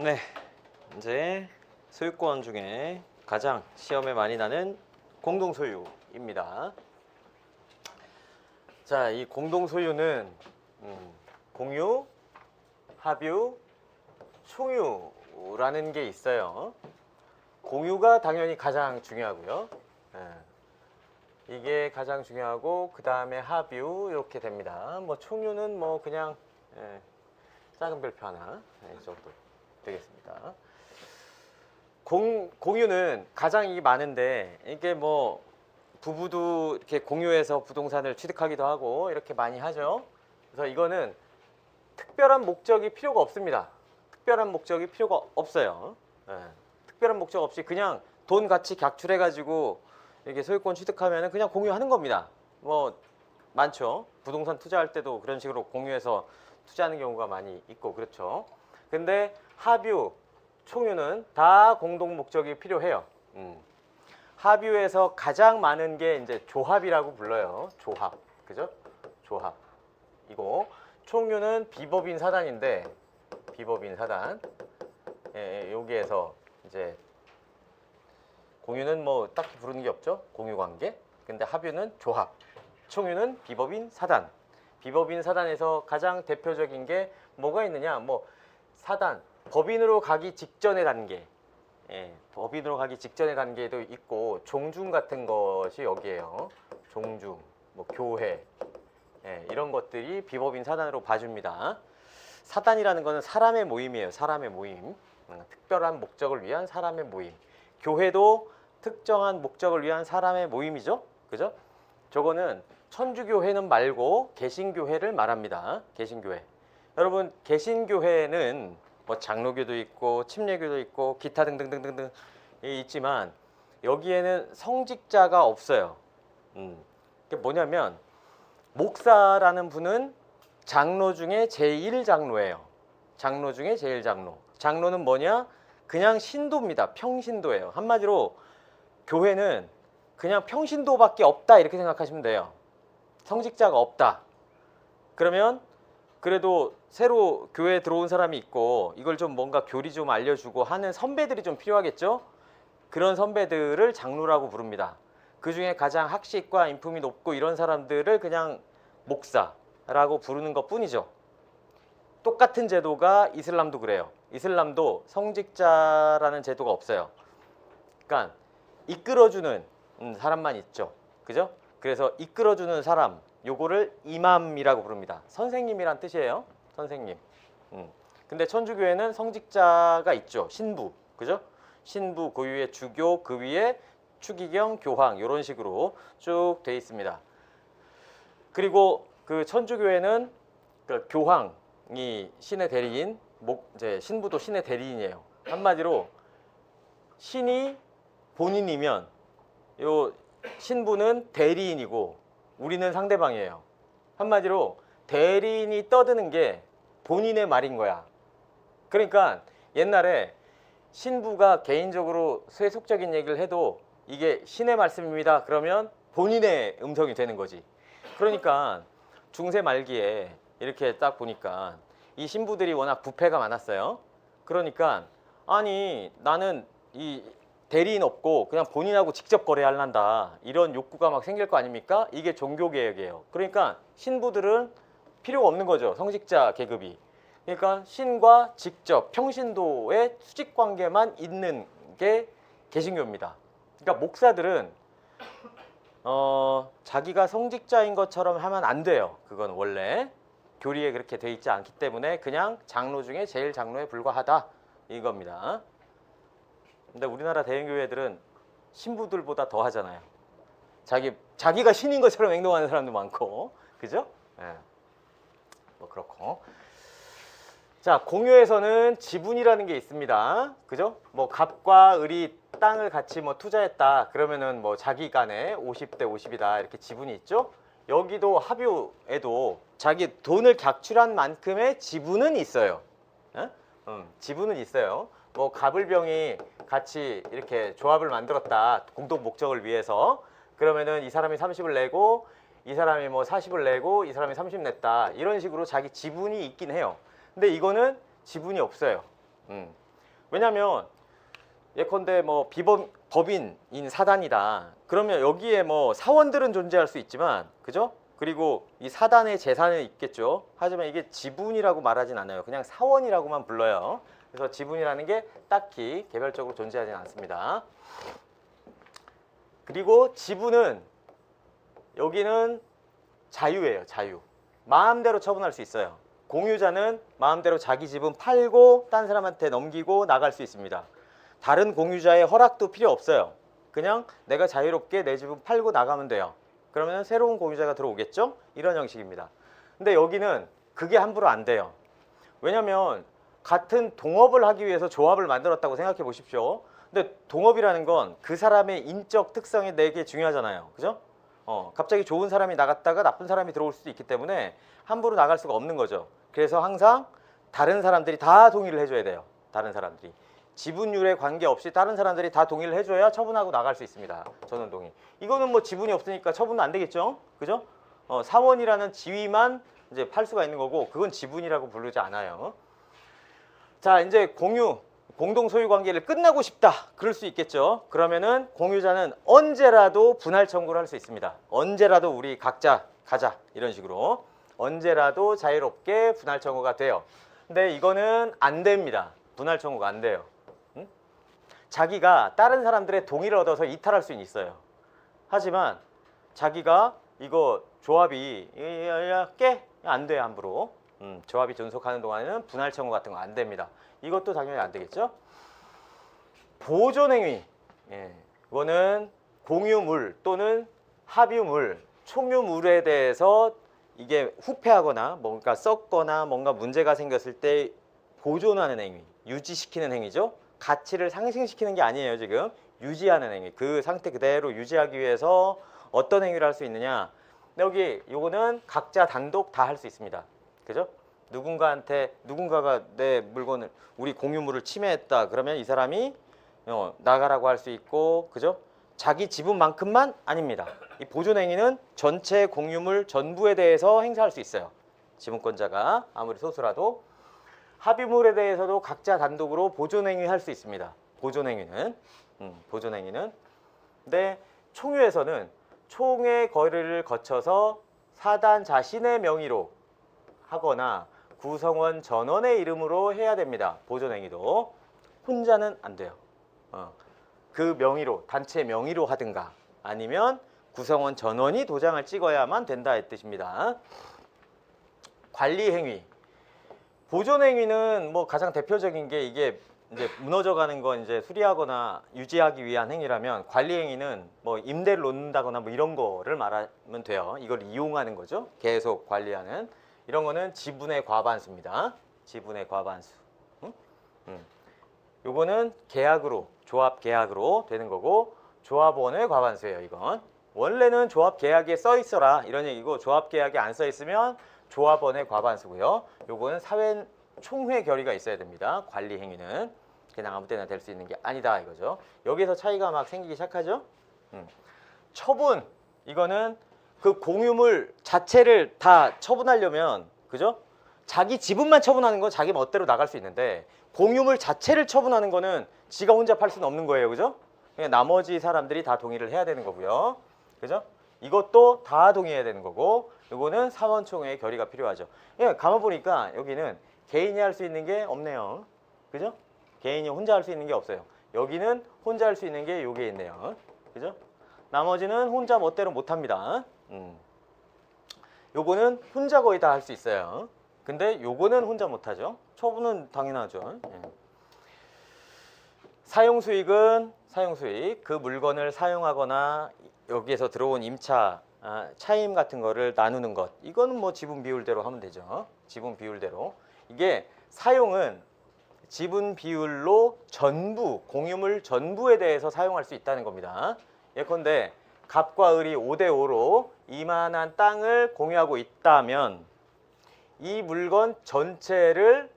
네, 이제 소유권 중에 가장 시험에 많이 나는 공동소유입니다. 자, 이 공동소유는 공유, 합유, 총유라는 게 있어요. 공유가 당연히 가장 중요하고요. 이게 가장 중요하고 그 다음에 합유 이렇게 됩니다. 뭐 총유는 뭐 그냥 작은 별표 하나 이 정도 되겠습니다. 공유는 가장 이익이 많은데 이게 뭐 부부도 이렇게 공유해서 부동산을 취득하기도 하고 이렇게 많이 하죠. 그래서 이거는 특별한 목적이 필요가 없습니다. 특별한 목적이 필요가 없어요. 특별한 목적 없이 그냥 돈 같이 객출해 가지고 이렇게 소유권 취득하면 그냥 공유하는 겁니다. 뭐 많죠. 부동산 투자할 때도 그런 식으로 공유해서 투자하는 경우가 많이 있고 그렇죠. 근데 합유, 총유는 다 공동 목적이 필요해요. 합유에서 가장 많은 게 이제 조합이라고 불러요. 조합, 그죠? 조합. 이거 총유는 비법인 사단인데 비법인 사단. 여기에서 이제 공유는 뭐 딱히 부르는 게 없죠. 공유 관계. 근데 합유는 조합. 총유는 비법인 사단. 비법인 사단에서 가장 대표적인 게 뭐가 있느냐? 뭐 사단, 법인으로 가기 직전의 단계. 법인으로 가기 직전의 단계도 있고 종중 같은 것이 여기에요. 종중, 뭐 교회 이런 것들이 비법인 사단으로 봐줍니다. 사단이라는 것은 사람의 모임이에요. 사람의 모임. 특별한 목적을 위한 사람의 모임. 교회도 특정한 목적을 위한 사람의 모임이죠. 그죠? 저거는 천주교회는 말고 개신교회를 말합니다. 개신교회. 여러분 개신교회는 뭐 장로교도 있고 침례교도 있고 기타 등등등등등 있지만 여기에는 성직자가 없어요. 그게 뭐냐면 목사라는 분은 장로 중에 제1장로예요. 장로 중에 제1장로. 장로는 뭐냐? 그냥 신도입니다. 평신도예요. 한마디로 교회는 그냥 평신도밖에 없다 이렇게 생각하시면 돼요. 성직자가 없다. 그러면 그래도 새로 교회에 들어온 사람이 있고 이걸 좀 뭔가 교리 좀 알려주고 하는 선배들이 좀 필요하겠죠? 그런 선배들을 장로라고 부릅니다. 그 중에 가장 학식과 인품이 높고 이런 사람들을 그냥 목사라고 부르는 것 뿐이죠. 똑같은 제도가 이슬람도 그래요. 이슬람도 성직자라는 제도가 없어요. 그러니까 이끌어주는 사람만 있죠. 그죠? 그래서 이끌어주는 사람, 요거를 이맘이라고 부릅니다. 선생님이란 뜻이에요. 선생님. 근데 천주교회는 성직자가 있죠. 신부. 그죠? 신부, 그 위에 주교, 그 위에 추기경, 교황 이런 식으로 쭉 돼 있습니다. 그리고 그 천주교회는 그 교황이 신의 대리인, 이제 신부도 신의 대리인이에요. 한마디로 신이 본인이면 요 신부는 대리인이고 우리는 상대방이에요. 한마디로 대리인이 떠드는 게 본인의 말인 거야. 그러니까 옛날에 신부가 개인적으로 세속적인 얘기를 해도 이게 신의 말씀입니다. 그러면 본인의 음성이 되는 거지. 그러니까 중세 말기에 이렇게 딱 보니까 이 신부들이 워낙 부패가 많았어요. 그러니까 아니 나는 이 대리인 없고 그냥 본인하고 직접 거래할란다 이런 욕구가 막 생길 거 아닙니까? 이게 종교개혁이에요. 그러니까 신부들은 필요가 없는 거죠. 성직자 계급이. 그러니까 신과 직접 평신도의 수직관계만 있는 게 개신교입니다. 그러니까 목사들은 자기가 성직자인 것처럼 하면 안 돼요. 그건 원래 교리에 그렇게 돼 있지 않기 때문에 그냥 장로 중에 제일 장로에 불과하다 이겁니다. 근데 우리나라 대형교회들은 신부들보다 더 하잖아요. 자기가 신인 것처럼 행동하는 사람도 많고, 그죠? 뭐 그렇고. 자, 공유에서는 지분이라는 게 있습니다. 그죠? 뭐 갑과 을이 땅을 같이 뭐 투자했다. 그러면은 뭐 자기 간에 50대 50이다. 이렇게 지분이 있죠? 여기도 합유에도 자기 돈을 객출한 만큼의 지분은 있어요. 지분은 있어요. 뭐 갑을병이 같이 이렇게 조합을 만들었다. 공동 목적을 위해서. 그러면은 이 사람이 30을 내고 이 사람이 뭐 40을 내고 이 사람이 30 냈다. 이런 식으로 자기 지분이 있긴 해요. 근데 이거는 지분이 없어요. 왜냐면 예컨대 뭐 법인인 사단이다. 그러면 여기에 뭐 사원들은 존재할 수 있지만, 그죠? 그리고 이 사단의 재산은 있겠죠. 하지만 이게 지분이라고 말하진 않아요. 그냥 사원이라고만 불러요. 그래서 지분이라는 게 딱히 개별적으로 존재하진 않습니다. 그리고 지분은 여기는 자유예요. 자유. 마음대로 처분할 수 있어요. 공유자는 마음대로 자기 지분 팔고 딴 사람한테 넘기고 나갈 수 있습니다. 다른 공유자의 허락도 필요 없어요. 그냥 내가 자유롭게 내 지분 팔고 나가면 돼요. 그러면 새로운 공유자가 들어오겠죠? 이런 형식입니다. 근데 여기는 그게 함부로 안 돼요. 왜냐면 같은 동업을 하기 위해서 조합을 만들었다고 생각해 보십시오. 근데 동업이라는 건 그 사람의 인적 특성이 되게 중요하잖아요. 그죠? 갑자기 좋은 사람이 나갔다가 나쁜 사람이 들어올 수도 있기 때문에 함부로 나갈 수가 없는 거죠. 그래서 항상 다른 사람들이 다 동의를 해줘야 돼요. 다른 사람들이. 지분율에 관계없이 다른 사람들이 다 동의를 해줘야 처분하고 나갈 수 있습니다. 전원 동의. 이거는 뭐 지분이 없으니까 처분은 안 되겠죠? 그죠? 사원이라는 지위만 이제 팔 수가 있는 거고, 그건 지분이라고 부르지 않아요. 자, 이제 공동 소유 관계를 끝나고 싶다. 그럴 수 있겠죠. 그러면은 공유자는 언제라도 분할 청구를 할 수 있습니다. 언제라도 우리 각자 가자. 이런 식으로. 언제라도 자유롭게 분할 청구가 돼요. 근데 이거는 안 됩니다. 분할 청구가 안 돼요. 자기가 다른 사람들의 동의를 얻어서 이탈할 수는 있어요. 하지만 자기가 이거 조합이 깨? 안 돼요. 함부로. 조합이 존속하는 동안에는 분할 청구 같은 거 안 됩니다. 이것도 당연히 안 되겠죠. 보존행위. 이거는 공유물 또는 합유물, 총유물에 대해서 이게 후패하거나 뭔가 썩거나 뭔가 문제가 생겼을 때 보존하는 행위, 유지시키는 행위죠. 가치를 상승시키는 게 아니에요. 지금 유지하는 행위, 그 상태 그대로 유지하기 위해서 어떤 행위를 할 수 있느냐. 여기 요거는 각자 단독 다 할 수 있습니다. 그죠? 누군가가 내 물건을, 우리 공유물을 침해했다. 그러면 이 사람이 나가라고 할 수 있고, 그죠? 자기 지분만큼만 아닙니다. 이 보존행위는 전체 공유물 전부에 대해서 행사할 수 있어요. 지분권자가 아무리 소수라도. 합의물에 대해서도 각자 단독으로 보존행위 할 수 있습니다. 보존행위는. 근데 총유에서는 총회 거래를 거쳐서 사단 자신의 명의로 하거나 구성원 전원의 이름으로 해야 됩니다. 보존행위도. 혼자는 안 돼요. 그 명의로, 단체 명의로 하든가 아니면 구성원 전원이 도장을 찍어야만 된다 이 뜻입니다. 관리행위. 보존행위는 뭐 가장 대표적인 게 이게 이제 무너져가는 건 이제 수리하거나 유지하기 위한 행위라면, 관리행위는 뭐 임대를 놓는다거나 뭐 이런 거를 말하면 돼요. 이걸 이용하는 거죠. 계속 관리하는. 이런 거는 지분의 과반수입니다. 지분의 과반수. 요거는 계약으로, 조합 계약으로 되는 거고, 조합원의 과반수예요. 이건 원래는 조합 계약에 써 있어라 이런 얘기고, 조합 계약에 안 써 있으면 조합원의 과반수고요. 요거는 사회 총회 결의가 있어야 됩니다. 관리 행위는 그냥 아무 때나 될 수 있는 게 아니다 이거죠. 여기서 차이가 막 생기기 시작하죠. 처분. 이거는 그 공유물 자체를 다 처분하려면, 그죠? 자기 지분만 처분하는 건 자기 멋대로 나갈 수 있는데, 공유물 자체를 처분하는 거는 지가 혼자 팔 수는 없는 거예요. 그죠? 그냥 나머지 사람들이 다 동의를 해야 되는 거고요. 그죠? 이것도 다 동의해야 되는 거고, 이거는 사원총회의 결의가 필요하죠. 예, 가만보니까 여기는 개인이 할 수 있는 게 없네요. 그죠? 개인이 혼자 할 수 있는 게 없어요. 여기는 혼자 할 수 있는 게 요게 있네요. 그죠? 나머지는 혼자 멋대로 못합니다. 요거는 혼자 거의 다 할 수 있어요. 근데 요거는 혼자 못하죠. 처분은 당연하죠. 사용수익은 사용수익, 그 물건을 사용하거나 여기에서 들어온 임차, 차임 같은 거를 나누는 것, 이거는 뭐 지분 비율대로 하면 되죠. 지분 비율대로. 이게 사용은 지분 비율로 전부, 공유물 전부에 대해서 사용할 수 있다는 겁니다. 예컨대 갑과 을이 5대5로 이만한 땅을 공유하고 있다면 이 물건 전체를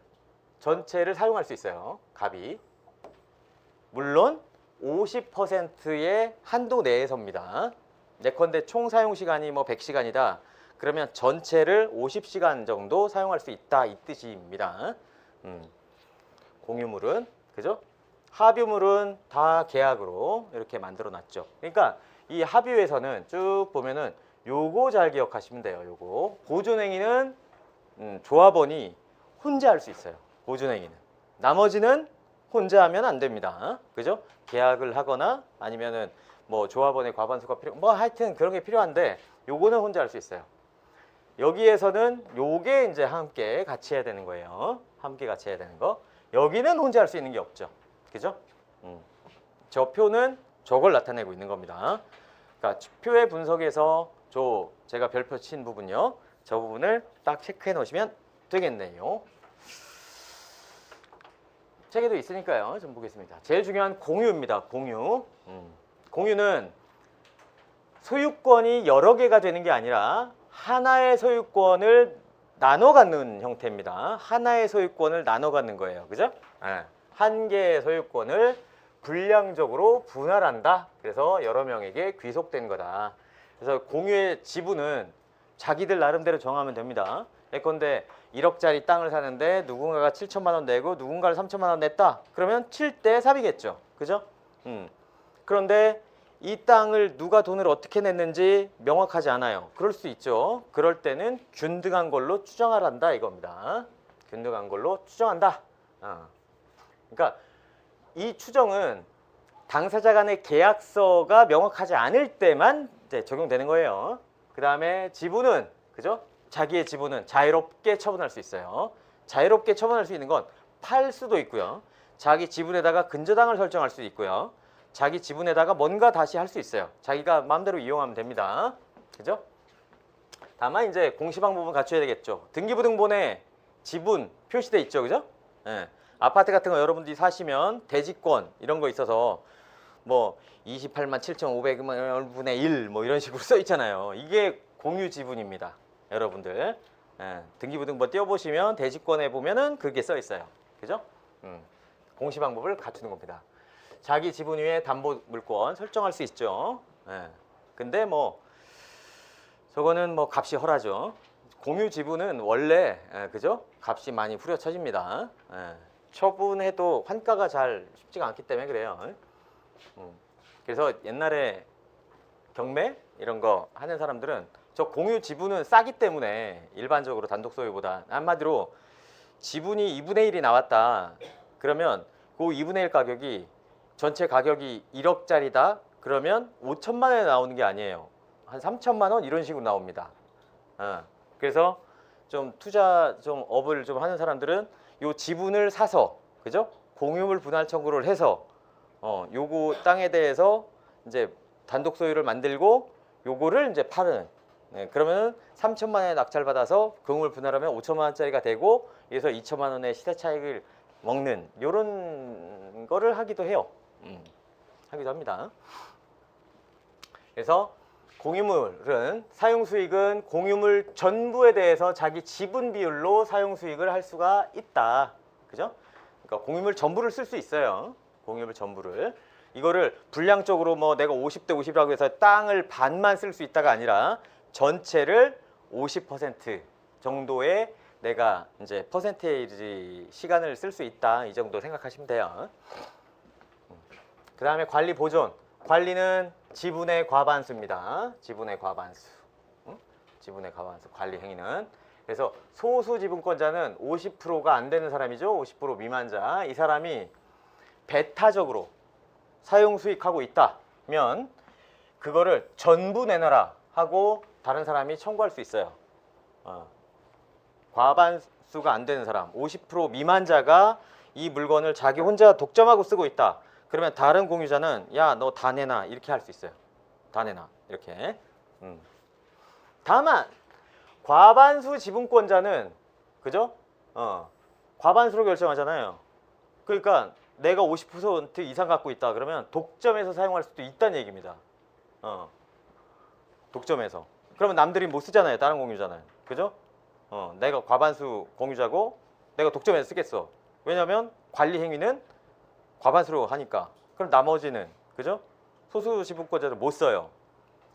사용할 수 있어요. 갑이. 물론 50%의 한도 내에서입니다. 예컨대 총 사용 시간이 뭐 100시간이다. 그러면 전체를 50시간 정도 사용할 수 있다 이 뜻입니다. 공유물은. 그죠? 합유물은 다 계약으로 이렇게 만들어 놨죠. 그러니까 이 합유에서는 쭉 보면은 요거 잘 기억하시면 돼요. 요거 보존행위는 조합원이 혼자 할 수 있어요. 보존행위는. 나머지는 혼자 하면 안 됩니다. 그죠? 계약을 하거나 아니면은 뭐 조합원의 과반수가 뭐 하여튼 그런 게 필요한데 요거는 혼자 할 수 있어요. 여기에서는 요게 이제 함께 같이 해야 되는 거예요. 함께 같이 해야 되는 거. 여기는 혼자 할 수 있는 게 없죠. 그죠? 저 표는 저걸 나타내고 있는 겁니다. 그러니까 표의 분석에서 제가 별표 친 부분요. 저 부분을 딱 체크해 놓으시면 되겠네요. 책에도 있으니까요. 좀 보겠습니다. 제일 중요한 공유입니다. 공유. 공유는 소유권이 여러 개가 되는 게 아니라 하나의 소유권을 나눠 갖는 형태입니다. 하나의 소유권을 나눠 갖는 거예요. 그죠? 네. 한 개의 소유권을 불량적으로 분할한다. 그래서 여러 명에게 귀속된 거다. 그래서 공유의 지분은 자기들 나름대로 정하면 됩니다. 예컨대 1억짜리 땅을 사는데 누군가가 7천만 원 내고 누군가를 3천만 원 냈다. 그러면 7대 3이겠죠. 그죠? 그런데 이 땅을 누가 돈을 어떻게 냈는지 명확하지 않아요. 그럴 수 있죠. 그럴 때는 균등한 걸로 추정하란다 이겁니다. 균등한 걸로 추정한다. 그러니까 이 추정은 당사자 간의 계약서가 명확하지 않을 때만 이제 적용되는 거예요. 그 다음에 지분은, 그죠? 자기의 지분은 자유롭게 처분할 수 있어요. 자유롭게 처분할 수 있는 건 팔 수도 있고요. 자기 지분에다가 근저당을 설정할 수도 있고요. 자기 지분에다가 뭔가 다시 할 수 있어요. 자기가 마음대로 이용하면 됩니다. 그죠? 다만 이제 공시방 부분 갖춰야 되겠죠. 등기부등본에 지분 표시돼 있죠. 그죠? 예. 아파트 같은 거 여러분들이 사시면 대지권 이런 거 있어서 뭐 28만 7,500분의 1 뭐 이런 식으로 써 있잖아요. 이게 공유 지분입니다. 여러분들. 예. 등기부등본 띄워보시면 대지권에 보면은 그게 써 있어요. 그죠? 공시방법을 갖추는 겁니다. 자기 지분 위에 담보물권 설정할 수 있죠. 예. 근데 뭐 저거는 뭐 값이 헐하죠. 공유 지분은 원래 그죠? 값이 많이 후려쳐집니다. 처분해도 환가가 잘 쉽지가 않기 때문에 그래요. 그래서 옛날에 경매 이런 거 하는 사람들은 저 공유 지분은 싸기 때문에 일반적으로 단독 소유보다 한마디로 지분이 2분의 1이 나왔다. 그러면 그 2분의 1 가격이 전체 가격이 1억짜리다. 그러면 5천만 원에 나오는 게 아니에요. 한 3천만 원 이런 식으로 나옵니다. 그래서 좀 투자 좀 업을 좀 하는 사람들은 요 지분을 사서 그죠? 공유물 분할 청구를 해서 요거 땅에 대해서 이제 단독 소유를 만들고 요거를 이제 파는. 네, 그러면 3천만 원에 낙찰받아서 공유물 분할하면 5천만 원짜리가 되고 그래서 2천만 원의 시세 차익을 먹는 요런 거를 하기도 해요. 하기도 합니다. 그래서 공유물은 사용수익은 공유물 전부에 대해서 자기 지분 비율로 사용수익을 할 수가 있다. 그죠? 그러니까 공유물 전부를 쓸 수 있어요. 공유물 전부를. 이거를 분량적으로 뭐 내가 50대 50이라고 해서 땅을 반만 쓸 수 있다가 아니라 전체를 50% 정도의 내가 이제 퍼센테이지 시간을 쓸 수 있다. 이 정도 생각하시면 돼요. 그 다음에 관리 보존. 관리는 지분의 과반수입니다. 지분의 과반수. 지분의 과반수. 관리 행위는. 그래서 소수 지분권자는 50%가 안 되는 사람이죠. 50% 미만자. 이 사람이 배타적으로 사용 수익하고 있다면 그거를 전부 내놔라 하고 다른 사람이 청구할 수 있어요. 과반수가 안 되는 사람, 50% 미만자가 이 물건을 자기 혼자 독점하고 쓰고 있다. 그러면 다른 공유자는 야, 너 다 내놔 이렇게 할 수 있어요. 다 내놔 이렇게. 다만 과반수 지분권자는 그죠? 과반수로 결정하잖아요. 그러니까 내가 50% 이상 갖고 있다 그러면 독점해서 사용할 수도 있다는 얘기입니다. 독점해서. 그러면 남들이 못 쓰잖아요. 다른 공유자는. 그죠? 내가 과반수 공유자고 내가 독점해서 쓰겠어. 왜냐면 관리 행위는 과반수로 하니까. 그럼 나머지는 그죠? 소수 지분권자들 못 써요.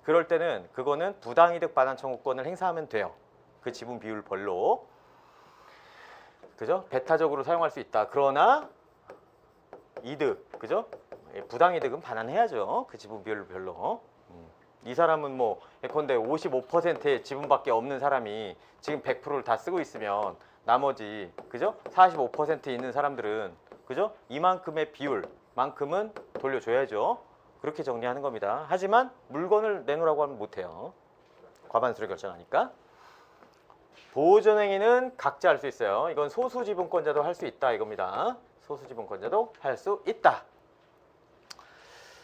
그럴 때는 그거는 부당이득 반환 청구권을 행사하면 돼요. 그 지분 비율 별로. 그죠? 배타적으로 사용할 수 있다. 그러나 이득, 그죠? 부당이득은 반환해야죠. 그 지분 비율별로. 이 사람은 뭐 예컨대 55%의 지분밖에 없는 사람이 지금 100%를 다 쓰고 있으면 나머지, 그죠? 45% 있는 사람들은, 그죠? 이만큼의 비율만큼은 돌려줘야죠. 그렇게 정리하는 겁니다. 하지만 물건을 내놓으라고 하면 못해요. 과반수를 결정하니까. 보존행위는 각자 할 수 있어요. 이건 소수지분권자도 할 수 있다 이겁니다. 소수지분권자도 할 수 있다.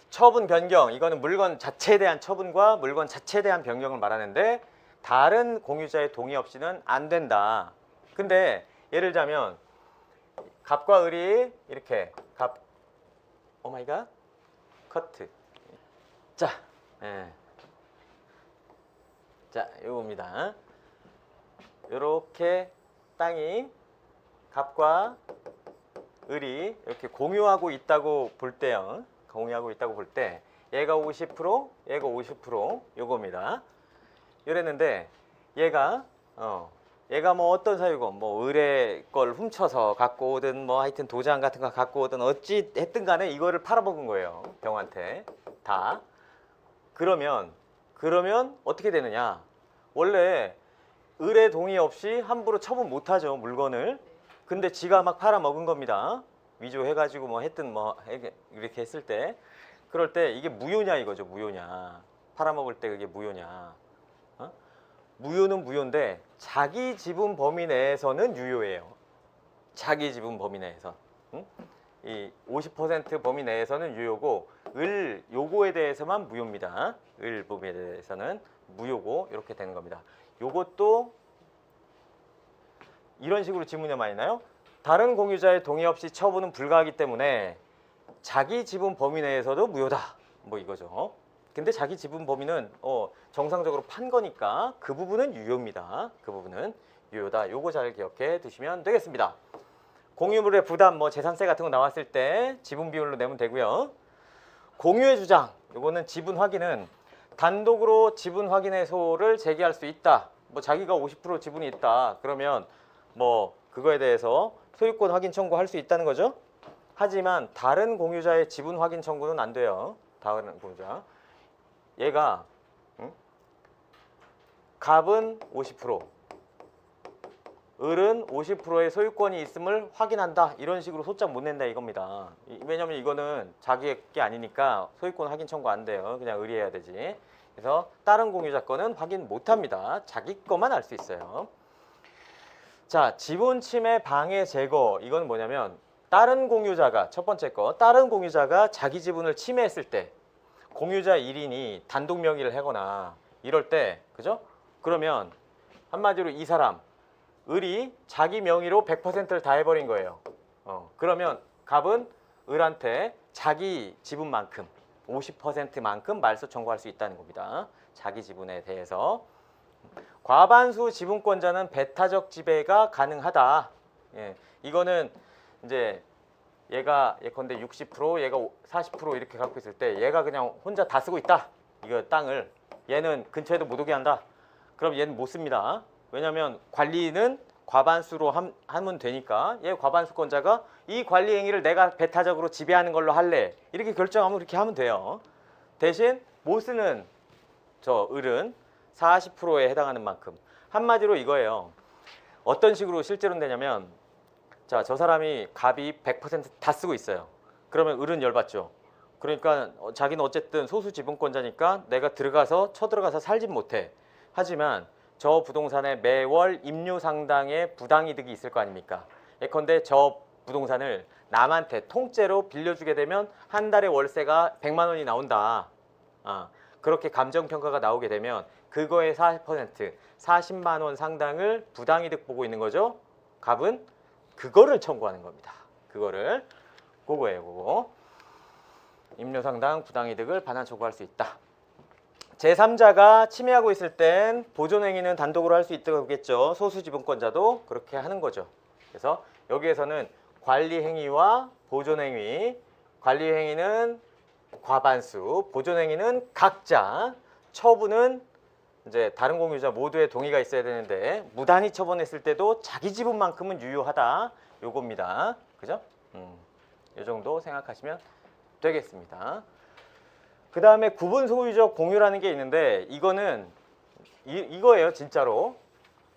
처분 변경, 이거는 물건 자체에 대한 처분과 물건 자체에 대한 변경을 말하는데 다른 공유자의 동의 없이는 안 된다. 근데 예를 들자면 갑과 을이 이렇게 갑, 오마이갓, 커트. 자, 자, 요겁니다. 요렇게 땅이 갑과 을이 이렇게 공유하고 있다고 볼 때요. 공유하고 있다고 볼 때 얘가 50%, 얘가 50% 요겁니다. 이랬는데 얘가 뭐 어떤 사유고 뭐 을의 걸 훔쳐서 갖고 오든 뭐 하여튼 도장 같은 거 갖고 오든 어찌 했든 간에 이거를 팔아먹은 거예요. 병한테 다. 그러면 어떻게 되느냐? 원래 을의 동의 없이 함부로 처분 못하죠, 물건을. 근데 지가 막 팔아먹은 겁니다. 위조해가지고 뭐 했든 뭐 이렇게 했을 때, 그럴 때 이게 무효냐 이거죠. 무효냐. 팔아먹을 때 그게 무효냐. 무효는 무효인데 자기 지분 범위 내에서는 유효예요. 자기 지분 범위 내에서. 이 50% 범위 내에서는 유효고 을 요거에 대해서만 무효입니다. 을 범위에 대해서는 무효고 이렇게 되는 겁니다. 요것도 이런 식으로 지문이 많이 나요. 다른 공유자의 동의 없이 처분은 불가하기 때문에 자기 지분 범위 내에서도 무효다. 뭐 이거죠. 근데 자기 지분 범위는 정상적으로 판 거니까 그 부분은 유효입니다. 그 부분은 유효다. 요거 잘 기억해 두시면 되겠습니다. 공유물의 부담, 뭐 재산세 같은 거 나왔을 때 지분 비율로 내면 되고요. 공유의 주장, 요거는 지분 확인은 단독으로 지분 확인 해소를 제기할 수 있다. 뭐 자기가 50% 지분이 있다. 그러면 뭐 그거에 대해서 소유권 확인 청구할 수 있다는 거죠. 하지만 다른 공유자의 지분 확인 청구는 안 돼요. 다른 공유자. 얘가 갑은 50%, 을은 50%의 소유권이 있음을 확인한다. 이런 식으로 소장 못 낸다 이겁니다. 왜냐면 이거는 자기 게 아니니까 소유권 확인 청구 안 돼요. 그냥 을이 해야 되지. 그래서 다른 공유자 거는 확인 못 합니다. 자기 거만 알 수 있어요. 자, 지분 침해 방해 제거. 이건 뭐냐면 다른 공유자가, 첫 번째 거, 다른 공유자가 자기 지분을 침해했을 때 공유자 1인이 단독 명의를 하거나 이럴 때, 그죠? 그러면 한마디로 이 사람 을이 자기 명의로 100%를 다 해버린 거예요. 그러면 갑은 을한테 자기 지분만큼 50%만큼 말소 청구할 수 있다는 겁니다. 자기 지분에 대해서. 과반수 지분권자는 배타적 지배가 가능하다. 예, 이거는 이제 얘가 예컨대 60%, 얘가 40% 이렇게 갖고 있을 때 얘가 그냥 혼자 다 쓰고 있다. 이거 땅을. 얘는 근처에도 못 오게 한다. 그럼 얘는 못 씁니다. 왜냐하면 관리는 과반수로 하면 되니까 얘 과반수권자가 이 관리 행위를 내가 배타적으로 지배하는 걸로 할래. 이렇게 결정하면 이렇게 하면 돼요. 대신 못 쓰는 저 을은 40%에 해당하는 만큼. 한마디로 이거예요. 어떤 식으로 실제로 되냐면 자, 저 사람이 갑이 100% 다 쓰고 있어요. 그러면 을은 열받죠. 그러니까 자기는 어쨌든 소수 지분권자니까 내가 쳐들어가서 살진 못해. 하지만 저 부동산에 매월 임료 상당의 부당이득이 있을 거 아닙니까? 예컨대 저 부동산을 남한테 통째로 빌려주게 되면 한 달에 월세가 100만 원이 나온다. 그렇게 감정평가가 나오게 되면 그거의 40%, 40만 원 상당을 부당이득 보고 있는 거죠. 갑은 그거를 청구하는 겁니다. 그거를. 그거예요. 그거. 임료상당 부당이득을 반환 청구할 수 있다. 제3자가 침해하고 있을 땐 보존행위는 단독으로 할 수 있겠죠. 소수지분권자도 그렇게 하는 거죠. 그래서 여기에서는 관리행위와 보존행위, 관리행위는 과반수, 보존행위는 각자, 처분은 이제 다른 공유자 모두의 동의가 있어야 되는데 무단히 처분했을 때도 자기 지분만큼은 유효하다. 요겁니다. 그죠? 이 정도 생각하시면 되겠습니다. 그 다음에 구분 소유적 공유라는 게 있는데 이거는 이거예요 진짜로.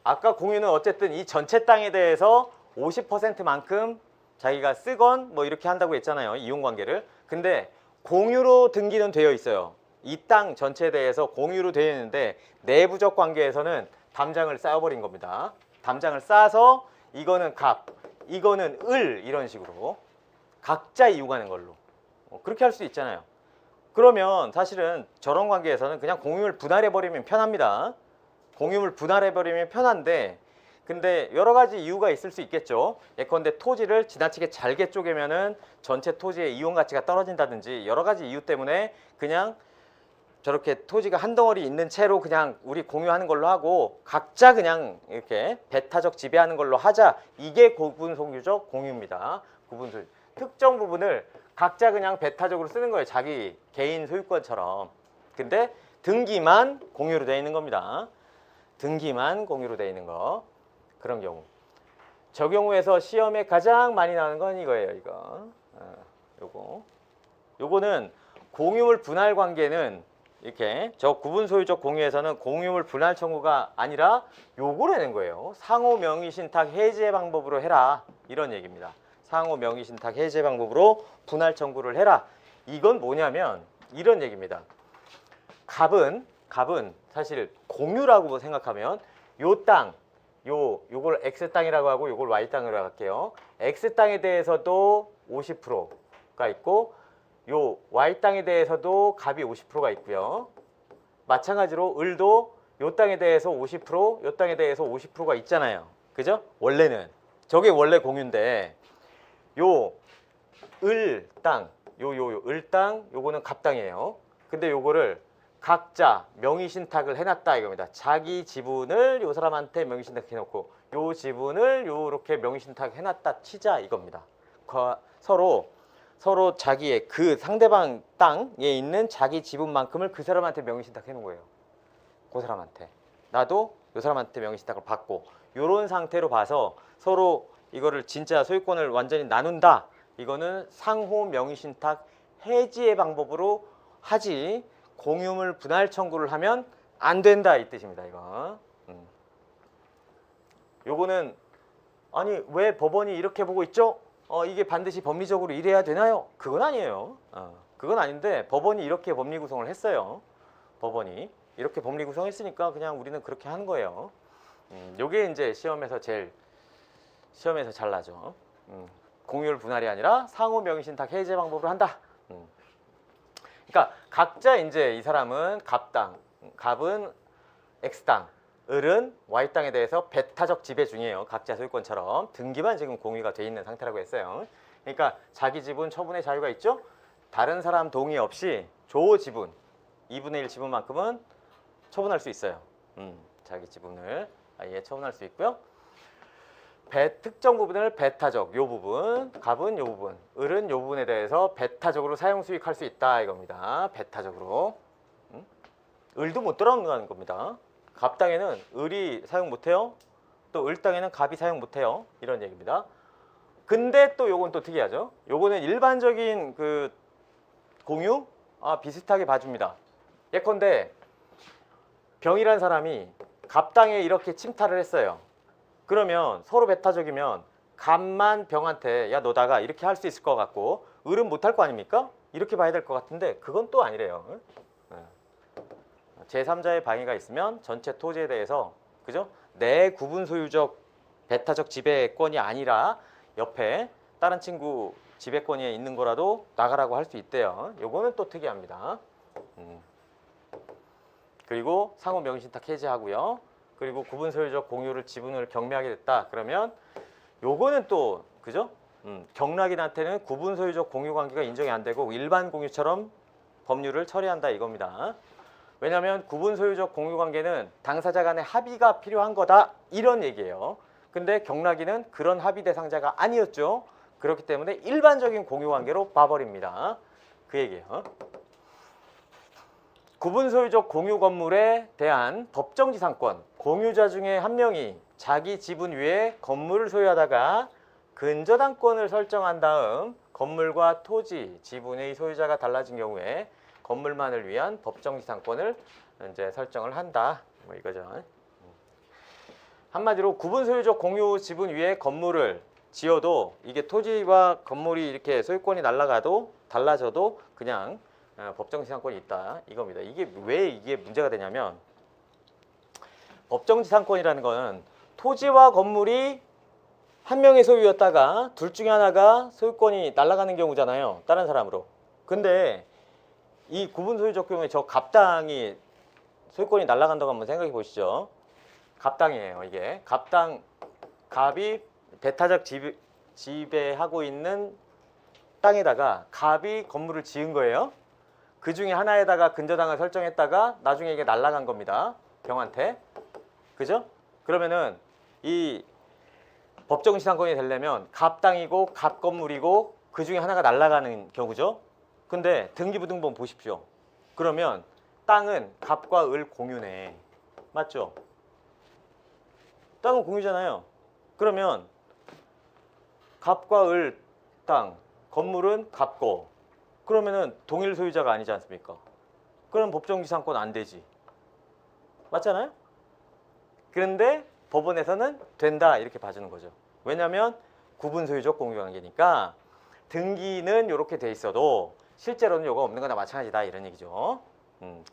아까 공유는 어쨌든 이 전체 땅에 대해서 50%만큼 자기가 쓰건 뭐 이렇게 한다고 했잖아요. 이용관계를. 근데 공유로 등기는 되어 있어요. 이 땅 전체에 대해서 공유로 되어 있는데 내부적 관계에서는 담장을 쌓아버린 겁니다. 담장을 쌓아서 이거는 갑, 이거는 을 이런 식으로 각자 이용하는 걸로 그렇게 할 수 있잖아요. 그러면 사실은 저런 관계에서는 그냥 공유를 분할해버리면 편합니다. 공유를 분할해버리면 편한데 근데 여러 가지 이유가 있을 수 있겠죠. 예컨대 토지를 지나치게 잘게 쪼개면은 전체 토지의 이용 가치가 떨어진다든지 여러 가지 이유 때문에 그냥 저렇게 토지가 한 덩어리 있는 채로 그냥 우리 공유하는 걸로 하고 각자 그냥 이렇게 배타적 지배하는 걸로 하자. 이게 구분소유적 공유입니다. 구분소유. 특정 부분을 각자 그냥 배타적으로 쓰는 거예요. 자기 개인 소유권처럼. 근데 등기만 공유로 되어 있는 겁니다. 등기만 공유로 되어 있는 거. 그런 경우. 저 경우에서 시험에 가장 많이 나오는 건 이거예요. 요거는 공유물 분할 관계는 이렇게 저 구분소유적 공유에서는 공유물 분할 청구가 아니라 요걸 내는 거예요. 상호 명의신탁 해제 방법으로 해라. 이런 얘기입니다. 상호 명의신탁 해제 방법으로 분할 청구를 해라. 이건 뭐냐면 이런 얘기입니다. 갑은 사실 공유라고 생각하면 요 땅, 요걸 X 땅이라고 하고 요걸 Y 땅이라고 할게요. X 땅에 대해서도 50%가 있고 요 Y 땅에 대해서도 갑이 50%가 있고요. 마찬가지로 을도 요 땅에 대해서 50%, 요 땅에 대해서 50%가 있잖아요. 그죠? 원래는 저게 원래 공유인데 요 을 땅, 을 땅, 요거는 갑 땅이에요. 근데 요거를 각자 명의신탁을 해놨다 이겁니다. 자기 지분을 요 사람한테 명의신탁 해놓고 요 지분을 요렇게 명의신탁 해놨다 치자 이겁니다. 서로 자기의 그 상대방 땅에 있는 자기 지분만큼을 그 사람한테 명의신탁 해놓은 거예요. 그 사람한테. 나도 요 사람한테 명의신탁을 받고 요런 상태로 봐서 서로 이거를 진짜 소유권을 완전히 나눈다. 이거는 상호 명의신탁 해지의 방법으로 하지 공유물 분할 청구를 하면 안 된다 이 뜻입니다. 이거. 요거는 아니 왜 법원이 이렇게 보고 있죠? 이게 반드시 법리적으로 이래야 되나요? 그건 아니에요. 그건 아닌데 법원이 이렇게 법리 구성을 했어요. 법원이 이렇게 법리 구성했으니까 그냥 우리는 그렇게 하는 거예요. 요게 이제 시험에서 잘 나죠. 공유물 분할이 아니라 상호 명의신탁 해제 방법으로 한다. 그러니까 각자 이제 이 사람은 갑 땅, 갑은 X 땅, 을은 Y 땅에 대해서 배타적 지배 중이에요. 각자 소유권처럼 등기만 지금 공유가 돼 있는 상태라고 했어요. 그러니까 자기 지분 처분의 자유가 있죠. 다른 사람 동의 없이 조 지분 2분의 1 지분만큼은 처분할 수 있어요. 자기 지분을 아예 처분할 수 있고요. 특정 부분을 배타적, 요 부분, 갑은 요 부분, 을은 요 부분에 대해서 배타적으로 사용 수익할 수 있다 이겁니다. 배타적으로. 을도 못 들어가는 겁니다. 갑 땅에는 을이 사용 못해요. 또 을 땅에는 갑이 사용 못해요. 이런 얘기입니다. 근데 또 요건 또 특이하죠. 요거는 일반적인 그 공유 비슷하게 봐줍니다. 예컨대 병이란 사람이 갑 땅에 이렇게 침탈을 했어요. 그러면 서로 배타적이면 갑만 병한테 야 너다가 이렇게 할 수 있을 것 같고 을은 못할 거 아닙니까? 이렇게 봐야 될 것 같은데 그건 또 아니래요. 제3자의 방해가 있으면 전체 토지에 대해서 그죠? 내 구분 소유적 배타적 지배권이 아니라 옆에 다른 친구 지배권이 있는 거라도 나가라고 할 수 있대요. 요거는 또 특이합니다. 그리고 상호 명의신탁 해제하고요. 그리고 구분 소유적 공유를 지분을 경매하게 됐다. 그러면 요거는 또 그죠? 경락인한테는 구분 소유적 공유 관계가 인정이 안 되고 일반 공유처럼 법률을 처리한다 이겁니다. 왜냐하면 구분 소유적 공유 관계는 당사자 간의 합의가 필요한 거다 이런 얘기예요. 근데 경락인은 그런 합의 대상자가 아니었죠. 그렇기 때문에 일반적인 공유 관계로 봐버립니다. 그 얘기예요. 구분 소유적 공유 건물에 대한 법정지상권, 공유자 중에 한 명이 자기 지분 위에 건물을 소유하다가 근저당권을 설정한 다음 건물과 토지, 지분의 소유자가 달라진 경우에 건물만을 위한 법정지상권을 이제 설정을 한다. 뭐 이거죠. 한마디로 구분 소유적 공유 지분 위에 건물을 지어도 이게 토지와 건물이 이렇게 소유권이 날아가도 달라져도 그냥 법정지상권이 있다 이겁니다. 이게 왜 이게 문제가 되냐면 법정지상권이라는 건 토지와 건물이 한 명의 소유였다가 둘 중에 하나가 소유권이 날아가는 경우잖아요. 다른 사람으로. 근데 이 구분 소유적 경우에 저 갑당이 소유권이 날아간다고 한번 생각해 보시죠. 갑당이에요. 이게 갑이 배타적 지배하고 있는 땅에다가 갑이 건물을 지은 거예요. 그 중에 하나에다가 근저당을 설정했다가 나중에 이게 날아간 겁니다. 경한테. 그죠? 그러면은 이 법정지상권이 되려면 갑 땅이고 갑 건물이고 그 중에 하나가 날아가는 경우죠. 근데 등기부등본 보십시오. 그러면 땅은 갑과 을 공유네. 맞죠? 땅은 공유잖아요. 그러면 갑과 을 땅, 건물은 갑고 그러면은 동일 소유자가 아니지 않습니까? 그럼 법정지상권 안 되지. 맞잖아요? 그런데 법원에서는 된다 이렇게 봐주는 거죠. 왜냐하면 구분 소유적 공유관계니까 등기는 이렇게 돼 있어도 실제로는 이거 없는 거나 마찬가지다 이런 얘기죠.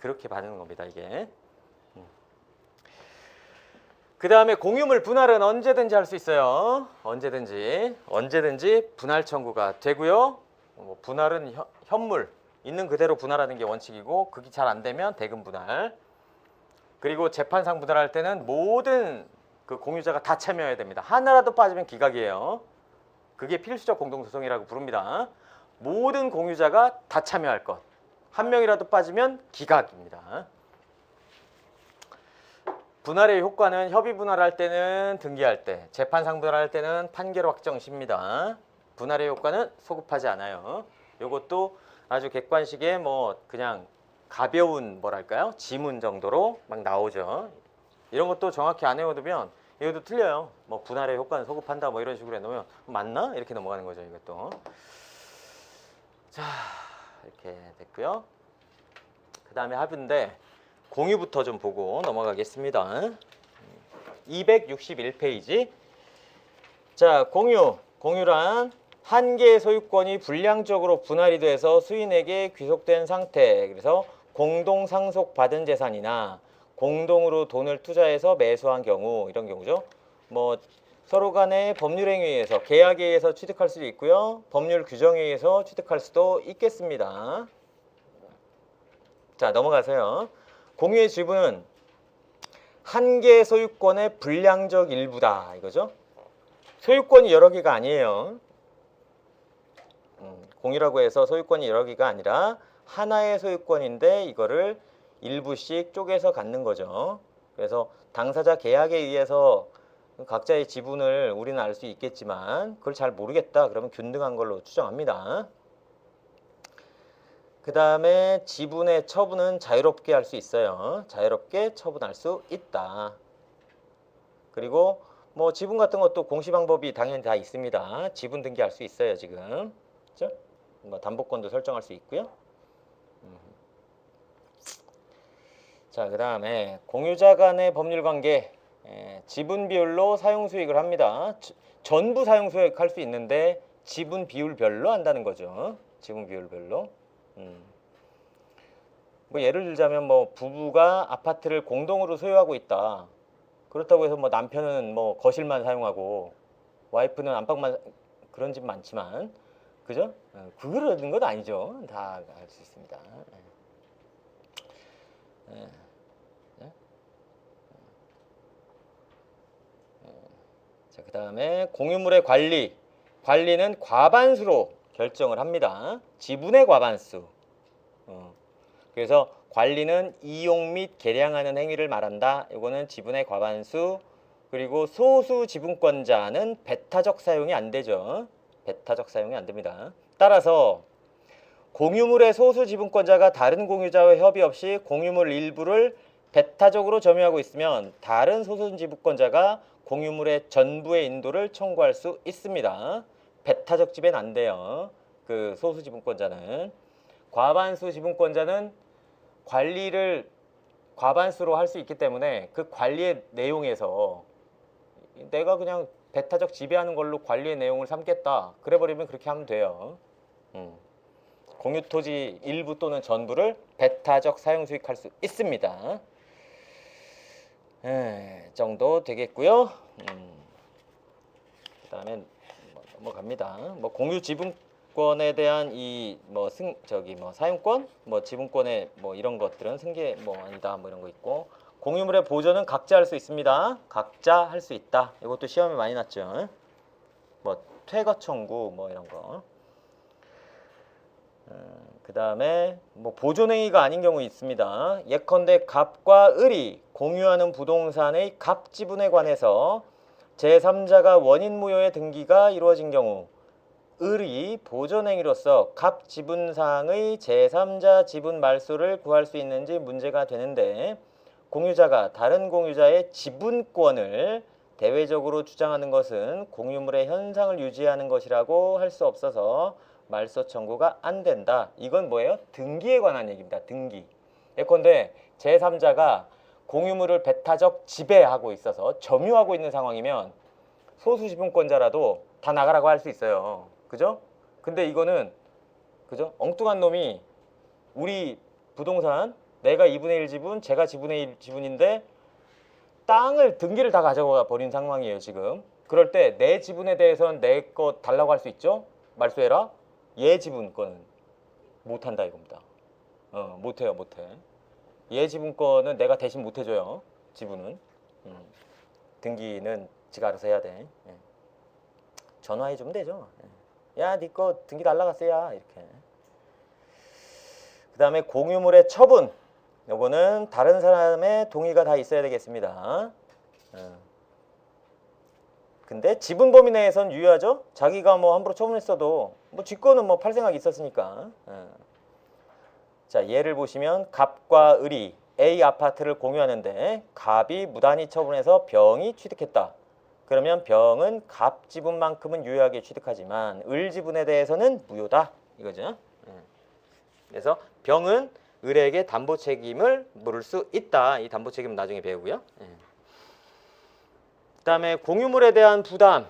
그렇게 봐주는 겁니다 이게. 그 다음에 공유물 분할은 언제든지 할 수 있어요. 언제든지 분할 청구가 되고요. 분할은 현물 있는 그대로 분할하는 게 원칙이고 그게 잘 안 되면 대금 분할. 그리고 재판상 분할할 때는 모든 그 공유자가 다 참여해야 됩니다. 하나라도 빠지면 기각이에요. 그게 필수적 공동소송이라고 부릅니다. 모든 공유자가 다 참여할 것. 한 명이라도 빠지면 기각입니다. 분할의 효과는 협의 분할할 때는 등기할 때, 재판상 분할할 때는 판결 확정 시입니다. 분할의 효과는 소급하지 않아요. 이것도 아주 객관식의 뭐 그냥 가벼운 뭐랄까요? 지문 정도로 막 나오죠. 이런 것도 정확히 안 외워두면 이것도 틀려요. 뭐 분할의 효과는 소급한다 뭐 이런 식으로 해놓으면 맞나? 이렇게 넘어가는 거죠. 이것도. 자 이렇게 됐고요. 그 다음에 합의인데 공유부터 좀 보고 넘어가겠습니다. 261페이지. 자 공유란 한 개의 소유권이 불량적으로 분할이 돼서 수인에게 귀속된 상태. 그래서 공동 상속받은 재산이나 공동으로 돈을 투자해서 매수한 경우 이런 경우죠. 뭐 서로 간의 법률행위에 의해서 계약에 의해서 취득할 수도 있고요. 법률 규정에 의해서 취득할 수도 있겠습니다. 자 넘어가세요. 공유의 지분은 한 개의 소유권의 불량적 일부다 이거죠. 소유권이 여러 개가 아니에요. 공유라고 해서 소유권이 여러 개가 아니라 하나의 소유권인데 이거를 일부씩 쪼개서 갖는 거죠. 그래서 당사자 계약에 의해서 각자의 지분을 우리는 알 수 있겠지만 그걸 잘 모르겠다 그러면 균등한 걸로 추정합니다. 그 다음에 지분의 처분은 자유롭게 할 수 있어요. 자유롭게 처분할 수 있다. 그리고 뭐 지분 같은 것도 공시 방법이 당연히 다 있습니다. 지분 등기할 수 있어요 지금. 그렇죠? 뭐 담보권도 설정할 수 있고요. 자, 그 다음에 공유자 간의 법률관계 지분 비율로 사용수익을 합니다. 전부 사용수익 할 수 있는데 지분 비율별로 한다는 거죠. 지분 비율별로. 뭐 예를 들자면 뭐 부부가 아파트를 공동으로 소유하고 있다. 그렇다고 해서 뭐 남편은 뭐 거실만 사용하고 와이프는 안방만 그런 집 많지만 그죠? 그러는 건 아니죠. 다 할 수 있습니다. 자, 그 다음에 공유물의 관리는 과반수로 결정을 합니다. 지분의 과반수. 그래서 관리는 이용 및 개량하는 행위를 말한다. 이거는 지분의 과반수. 그리고 소수 지분권자는 배타적 사용이 안 되죠. 배타적 사용이 안 됩니다. 따라서 공유물의 소수 지분권자가 다른 공유자와 협의 없이 공유물 일부를 배타적으로 점유하고 있으면 다른 소수 지분권자가 공유물의 전부의 인도를 청구할 수 있습니다. 배타적 지배는 안 돼요. 그 소수 지분권자는. 과반수 지분권자는 관리를 과반수로 할 수 있기 때문에 그 관리의 내용에서 내가 그냥 배타적 지배하는 걸로 관리의 내용을 삼겠다. 그래버리면 그렇게 하면 돼요. 공유토지 일부 또는 전부를 배타적 사용 수익할 수 있습니다. 정도 되겠고요. 그다음에 넘어갑니다. 뭐 공유 지분권에 대한 이 뭐 사용권, 뭐 지분권의 뭐 이런 것들은 승계 뭐 아니다 뭐 이런 거 있고, 공유물의 보존은 각자 할 수 있습니다. 각자 할 수 있다. 이것도 시험에 많이 났죠. 뭐 퇴거 청구 뭐 이런 거. 그 다음에 뭐 보존행위가 아닌 경우 있습니다. 예컨대 갑과 을이 공유하는 부동산의 갑 지분에 관해서 제3자가 원인무효의 등기가 이루어진 경우 을이 보존행위로서 갑 지분상의 제3자 지분 말소를 구할 수 있는지 문제가 되는데, 공유자가 다른 공유자의 지분권을 대외적으로 주장하는 것은 공유물의 현상을 유지하는 것이라고 할 수 없어서 말소 청구가 안 된다. 이건 뭐예요? 등기에 관한 얘기입니다. 등기. 예컨대 제3자가 공유물을 배타적 지배하고 있어서 점유하고 있는 상황이면 소수 지분권자라도 다 나가라고 할 수 있어요. 그죠? 근데 이거는 그죠? 엉뚱한 놈이 우리 부동산 내가 2분의 1 지분, 제가 지분의 1 지분인데 땅을 등기를 다 가져가 버린 상황이에요, 지금. 그럴 때 내 지분에 대해서는 내 거 달라고 할 수 있죠? 말소해라. 얘 지분권은 못한다 이겁니다. 못해요, 못해. 얘 지분권은 내가 대신 못해줘요. 지분은. 등기는 지가 알아서 해야 돼. 전화해주면 되죠. 야, 네 거 등기 날라갔어야 이렇게. 그 다음에 공유물의 처분. 요거는 다른 사람의 동의가 다 있어야 되겠습니다. 근데 지분 범위 내에선 유효하죠. 자기가 뭐 함부로 처분했어도 뭐 지 거는 뭐 팔 생각이 있었으니까. 자, 예를 보시면 갑과 을이 A 아파트를 공유하는데 갑이 무단히 처분해서 병이 취득했다. 그러면 병은 갑 지분만큼은 유효하게 취득하지만 을 지분에 대해서는 무효다. 이거죠. 그래서 병은 을에게 담보 책임을 물을 수 있다. 이 담보 책임은 나중에 배우고요. 그다음에 공유물에 대한 부담,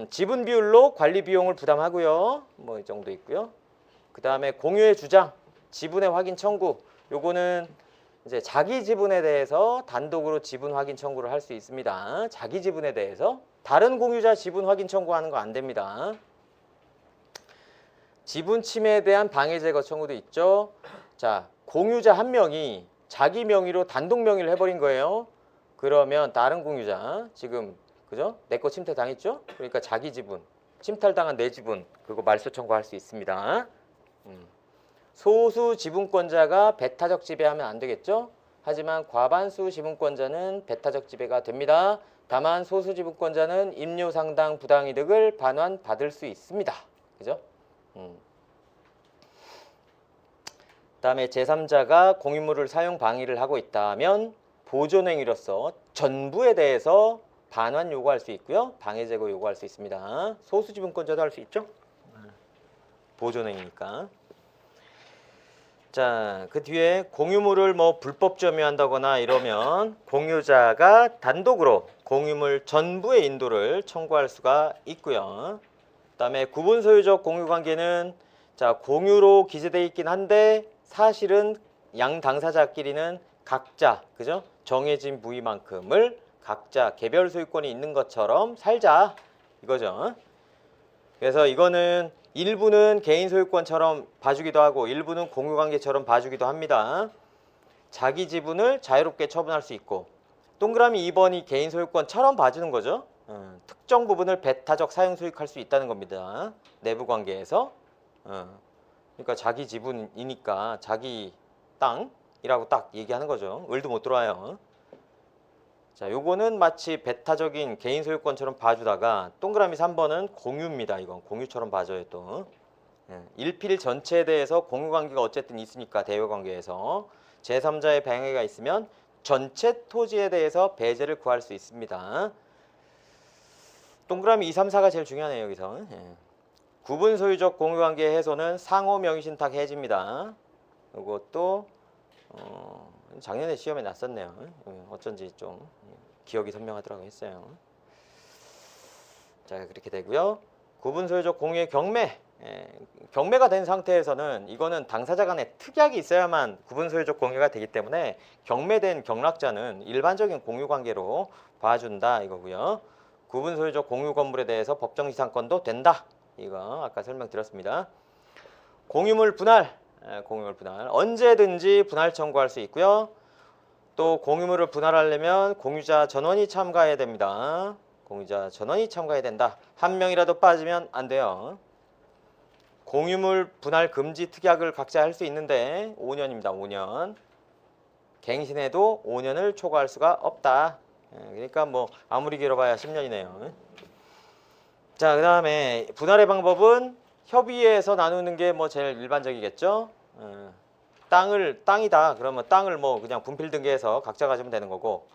지분 비율로 관리 비용을 부담하고요. 뭐 이 정도 있고요. 그다음에 공유의 주장, 지분의 확인 청구. 요거는 이제 자기 지분에 대해서 단독으로 지분 확인 청구를 할 수 있습니다. 자기 지분에 대해서 다른 공유자 지분 확인 청구하는 거 안 됩니다. 지분 침해에 대한 방해 제거 청구도 있죠. 자, 공유자 한 명이 자기 명의로 단독 명의를 해버린 거예요. 그러면 다른 공유자 지금 그죠? 내 거 침탈 당했죠? 그러니까 자기 지분 침탈당한 내 지분 그거 말소 청구할 수 있습니다. 소수 지분권자가 배타적 지배하면 안 되겠죠? 하지만 과반수 지분권자는 배타적 지배가 됩니다. 다만 소수 지분권자는 임료 상당 부당이득을 반환받을 수 있습니다. 그죠? 그다음에 제3자가 공유물을 사용 방해를 하고 있다면 보존행위로서 전부에 대해서 반환 요구할 수 있고요. 방해 제거 요구할 수 있습니다. 소수 지분권자도 할 수 있죠? 보존행위니까. 자, 그 뒤에 공유물을 뭐 불법 점유한다거나 이러면 공유자가 단독으로 공유물 전부의 인도를 청구할 수가 있고요. 그다음에 구분 소유적 공유 관계는 자, 공유로 기재되어 있긴 한데 사실은 양 당사자끼리는 각자 그죠? 정해진 부위만큼을 각자 개별 소유권이 있는 것처럼 살자 이거죠. 그래서 이거는 일부는 개인 소유권처럼 봐주기도 하고 일부는 공유관계처럼 봐주기도 합니다. 자기 지분을 자유롭게 처분할 수 있고 동그라미 2번이 개인 소유권처럼 봐주는 거죠. 특정 부분을 배타적 사용 수익할 수 있다는 겁니다. 내부 관계에서. 그러니까 자기 지분이니까 자기 땅이라고 딱 얘기하는 거죠. 을도 못 들어와요. 자, 요거는 마치 배타적인 개인 소유권처럼 봐주다가 동그라미 3번은 공유입니다. 이건 공유처럼 봐줘요 또. 일필 전체에 대해서 공유관계가 어쨌든 있으니까 대외관계에서 제3자의 방해가 있으면 전체 토지에 대해서 배제를 구할 수 있습니다. 동그라미 2, 3, 4가 제일 중요하네요. 여기서. 예. 구분 소유적 공유관계 해소는 상호 명의신탁 해지입니다. 이것도 작년에 시험에 났었네요. 어쩐지 좀 기억이 선명하더라고 했어요. 자, 그렇게 되고요. 구분 소유적 공유의 경매. 경매가 된 상태에서는 이거는 당사자 간에 특약이 있어야만 구분 소유적 공유가 되기 때문에 경매된 경락자는 일반적인 공유 관계로 봐준다 이거고요. 구분 소유적 공유 건물에 대해서 법정 지상권도 된다. 이거 아까 설명드렸습니다. 공유물 분할. 공유물 분할. 언제든지 분할 청구할 수 있고요. 또 공유물을 분할하려면 공유자 전원이 참가해야 됩니다. 공유자 전원이 참가해야 된다. 한 명이라도 빠지면 안 돼요. 공유물 분할 금지 특약을 각자 할 수 있는데 5년입니다. 5년. 갱신해도 5년을 초과할 수가 없다. 그러니까 뭐 아무리 길어봐야 10년이네요. 자, 그 다음에 분할의 방법은 협의해서 나누는 게 뭐 제일 일반적이겠죠. 땅이다 그러면 땅을 뭐 그냥 분필 등기해서 각자 가지면 되는 거고,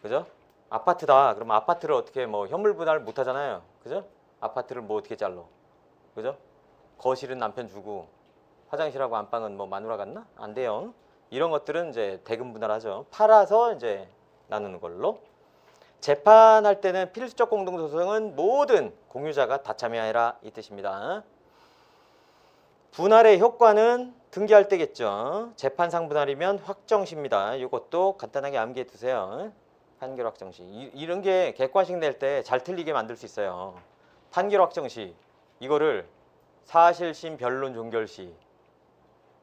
그죠? 아파트다 그러면 아파트를 어떻게 뭐 현물 분할 못 하잖아요. 그죠? 아파트를 뭐 어떻게 잘라, 그죠? 거실은 남편 주고 화장실하고 안방은 뭐 마누라 갔나? 안 돼요. 이런 것들은 이제 대금 분할하죠. 팔아서 이제 나누는 걸로. 재판할 때는 필수적 공동소송은 모든 공유자가 다 참여해라 이 뜻입니다. 분할의 효과는 등기할 때겠죠. 재판상 분할이면 확정시입니다. 이것도 간단하게 암기해 두세요. 판결 확정시. 이런 게 객관식 낼 때 잘 틀리게 만들 수 있어요. 판결 확정시 이거를 사실심 변론 종결시,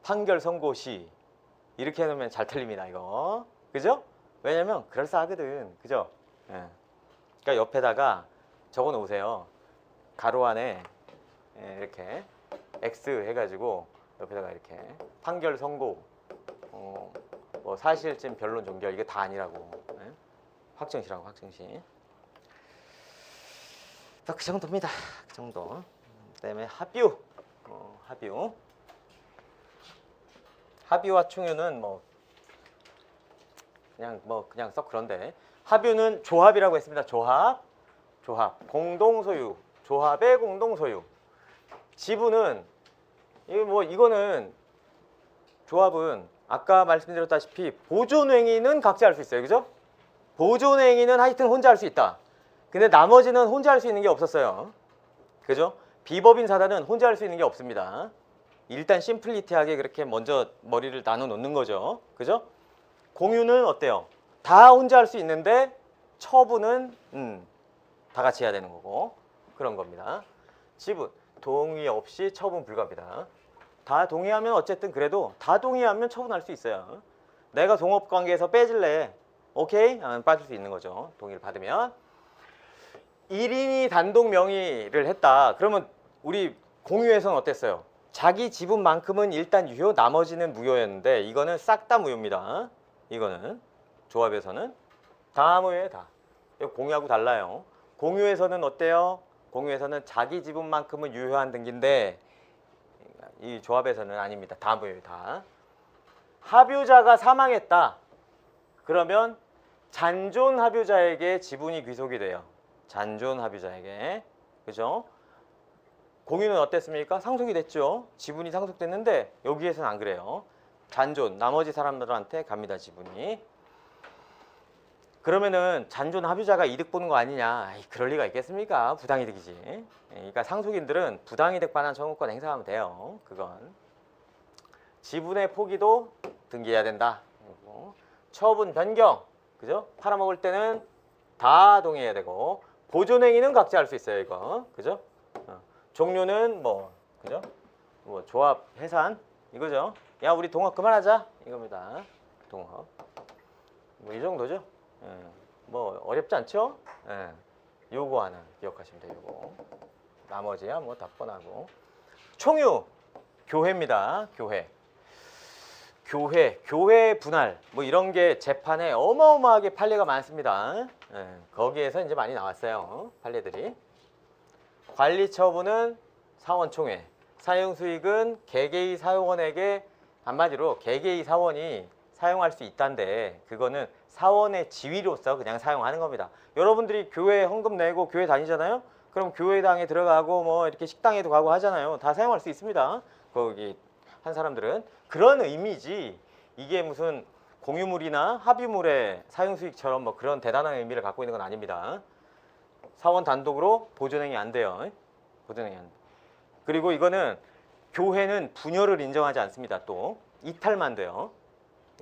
판결 선고시 이렇게 해놓으면 잘 틀립니다. 이거 그죠? 왜냐면 그럴싸하거든. 그죠? 예. 그러니까 옆에다가 적어 놓으세요. 가로 안에 이렇게 X 해가지고 옆에다가 이렇게 판결 선고, 뭐 사실심 변론 종결 이게 다 아니라고. 예? 확정시라고 확정시. 그 정도입니다. 그 정도. 그다음에 합유. 합유. 합유와 충유는 그냥 썩 그런데 합유는 조합이라고 했습니다. 조합. 공동소유. 조합의 공동소유. 지분은 이거는 조합은 아까 말씀드렸다시피 보존행위는 각자 할 수 있어요. 그죠? 보존행위는 하여튼 혼자 할 수 있다. 근데 나머지는 혼자 할 수 있는 게 없었어요. 그죠? 비법인 사단은 혼자 할 수 있는 게 없습니다. 일단 심플리티하게 그렇게 먼저 머리를 나눠 놓는 거죠. 그죠? 공유는 어때요? 다 혼자 할 수 있는데 처분은 다 같이 해야 되는 거고 그런 겁니다. 지분 동의 없이 처분 불가합니다. 다 동의하면 어쨌든 그래도 다 동의하면 처분할 수 있어요. 내가 동업관계에서 빼질래. 오케이? 빠질 수 있는 거죠. 동의를 받으면. 1인이 단독 명의를 했다. 그러면 우리 공유에서는 어땠어요? 자기 지분만큼은 일단 유효, 나머지는 무효였는데 이거는 싹 다 무효입니다. 이거는 조합에서는 다 무효예요. 다. 이거 공유하고 달라요. 공유에서는 어때요? 공유에서는 자기 지분만큼은 유효한 등기인데 이 조합에서는 아닙니다. 다 무효예요. 다. 합유자가 사망했다. 그러면 잔존 합유자에게 지분이 귀속이 돼요. 잔존 합유자에게. 그죠? 공유는 어땠습니까? 상속이 됐죠. 지분이 상속됐는데 여기에서는 안 그래요. 잔존, 나머지 사람들한테 갑니다. 지분이. 그러면은 잔존 합유자가 이득 보는 거 아니냐? 아이, 그럴 리가 있겠습니까? 부당이득이지. 그러니까 상속인들은 부당이득 반환 청구권 행사하면 돼요. 그건. 지분의 포기도 등기해야 된다. 그리고 처분 변경. 그죠? 팔아먹을 때는 다 동의해야 되고 보존행위는 각자 할 수 있어요. 이거. 그죠? 종료는 그죠? 조합 해산 이거죠. 야, 우리 동업 그만하자 이겁니다. 동업. 이 정도죠. 어렵지 않죠? 요거 하나 기억하시면 돼요. 요거. 나머지야 다 뻔하고. 총유 교회입니다. 교회 분할 이런 게 재판에 어마어마하게 판례가 많습니다. 거기에서 이제 많이 나왔어요. 판례들이. 관리 처분은 사원총회, 사용 수익은 개개의 사원에게 한마디로 개개의 사원이 사용할 수 있다는데 그거는 사원의 지위로서 그냥 사용하는 겁니다. 여러분들이 교회 헌금 내고 교회 다니잖아요. 그럼 교회당에 들어가고 뭐 이렇게 식당에도 가고 하잖아요. 다 사용할 수 있습니다. 거기 한 사람들은 그런 의미지 이게 무슨 공유물이나 합유물의 사용 수익처럼 뭐 그런 대단한 의미를 갖고 있는 건 아닙니다. 사원 단독으로 보존행위 안 돼요. 보존행위 안 돼. 그리고 이거는 교회는 분열을 인정하지 않습니다. 또 이탈만 돼요.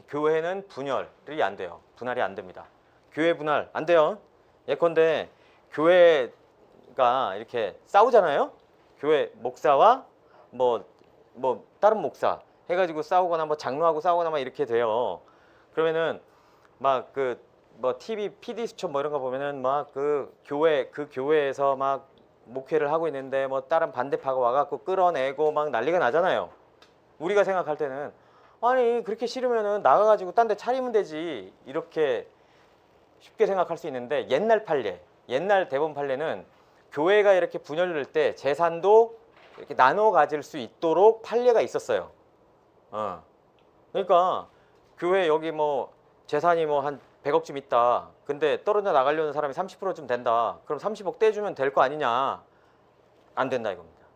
교회는 분열이 안 돼요. 분할이 안 됩니다. 교회 분할 안 돼요. 예컨대 교회가 이렇게 싸우잖아요. 교회 목사와 뭐 다른 목사 해가지고 싸우거나 뭐 장로하고 싸우거나 막 이렇게 돼요. 그러면은 막 그 뭐 TV PD 수첩 뭐 이런 거 보면은 막 그 교회에서 막 목회를 하고 있는데 뭐 다른 반대파가 와갖고 끌어내고 막 난리가 나잖아요. 우리가 생각할 때는 아니 그렇게 싫으면은 나가가지고 딴 데 차리면 되지 이렇게 쉽게 생각할 수 있는데 옛날 판례, 옛날 대법원 판례는 교회가 이렇게 분열될 때 재산도 이렇게 나눠 가질 수 있도록 판례가 있었어요. 그러니까 교회 여기 뭐 재산이 뭐 한 100억쯤 있다. 근데 떨어져 나가려는 사람이 30%쯤 된다. 그럼 30억 떼주면 될 거 아니냐? 안 된다 이겁니다.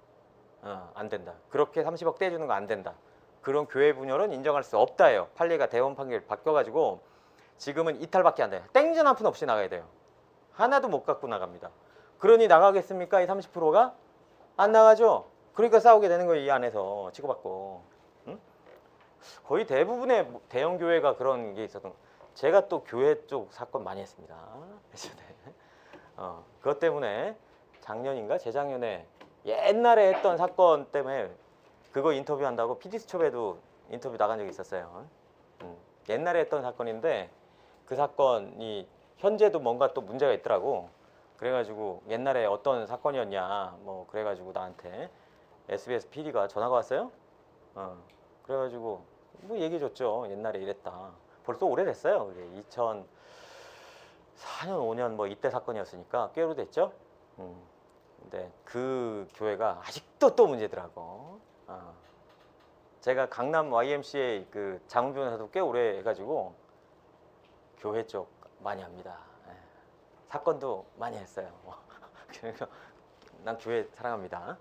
안 된다. 그렇게 30억 떼주는 거 안 된다. 그런 교회 분열은 인정할 수 없다예요. 판례가 대법원 판결 바뀌어가지고 지금은 이탈밖에 안 돼요. 땡전 한 푼 없이 나가야 돼요. 하나도 못 갖고 나갑니다. 그러니 나가겠습니까? 이 30%가? 안 나가죠? 그러니까 싸우게 되는 거예요. 이 안에서 치고받고. 응? 거의 대부분의 대형 교회가 그런 게 있었던 거예요. 제가 또 교회 쪽 사건 많이 했습니다. 그것 때문에 작년인가 재작년에 옛날에 했던 사건 때문에 그거 인터뷰한다고 PD수첩에도 인터뷰 나간 적이 있었어요. 옛날에 했던 사건인데 그 사건이 현재도 뭔가 또 문제가 있더라고. 그래가지고 옛날에 어떤 사건이었냐 뭐 그래가지고 나한테 SBS PD가 전화가 왔어요. 그래가지고 뭐 얘기해줬죠. 옛날에 이랬다. 벌써 오래됐어요. 2004년 5년 뭐 이때 사건이었으니까 꽤 오래됐죠. 근데 그 교회가 아직도 또 문제더라고. 제가 강남 YMCA 그 자문 변호사도 꽤 오래 해가지고 교회 쪽 많이 합니다. 사건도 많이 했어요. 그래서 난 교회 사랑합니다.